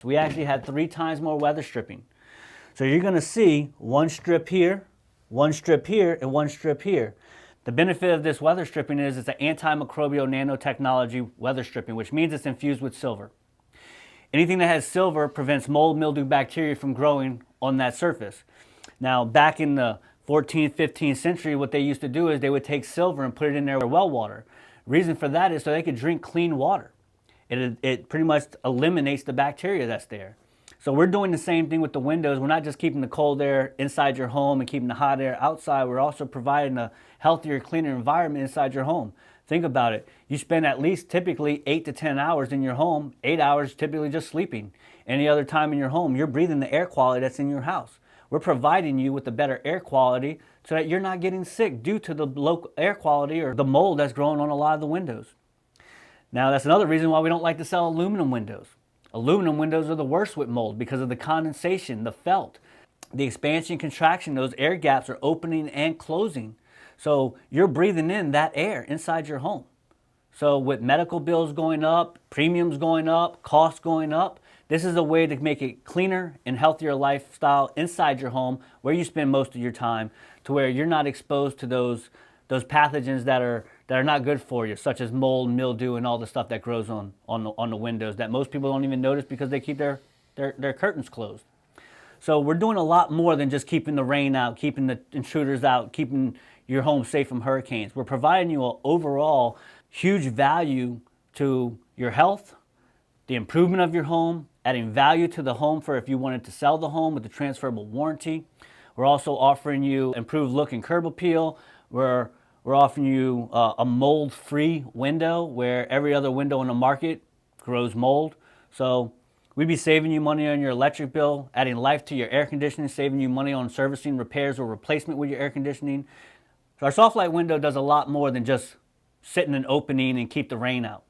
We actually had 3 times more weather stripping. So you're going to see one strip here, one strip here, and one strip here. The benefit of this weather stripping is it's an antimicrobial nanotechnology weather stripping, which means it's infused with silver. Anything that has silver prevents mold, mildew, bacteria from growing on that surface. Now, back in the 14th, 15th century, what they used to do is they would take silver and put it in their well water. Reason for that is so they could drink clean water. It pretty much eliminates the bacteria that's there. So we're doing the same thing with the windows. We're not just keeping the cold air inside your home and keeping the hot air outside. We're also providing a healthier, cleaner environment inside your home. Think about it. You spend at least typically 8 to 10 hours in your home, 8 hours typically just sleeping. Any other time in your home, you're breathing the air quality that's in your house. We're providing you with a better air quality so that you're not getting sick due to the local air quality or the mold that's growing on a lot of the windows. Now, that's another reason why we don't like to sell aluminum windows. Aluminum windows are the worst with mold because of the condensation, the felt, the expansion, contraction. Those air gaps are opening and closing. So you're breathing in that air inside your home. So with medical bills going up, premiums going up, costs going up, this is a way to make it cleaner and healthier lifestyle inside your home where you spend most of your time, to where you're not exposed to those pathogens that are not good for you, such as mold, mildew, and all the stuff that grows on the windows that most people don't even notice because they keep their curtains closed. So we're doing a lot more than just keeping the rain out, keeping the intruders out, keeping your home safe from hurricanes. We're providing you an overall huge value to your health, the improvement of your home, adding value to the home for if you wanted to sell the home with the transferable warranty. We're also offering you improved look and curb appeal. We're offering you a mold-free window where every other window in the market grows mold. So we'd be saving you money on your electric bill, adding life to your air conditioning, saving you money on servicing, repairs, or replacement with your air conditioning. So our soft light window does a lot more than just sit in an opening and keep the rain out.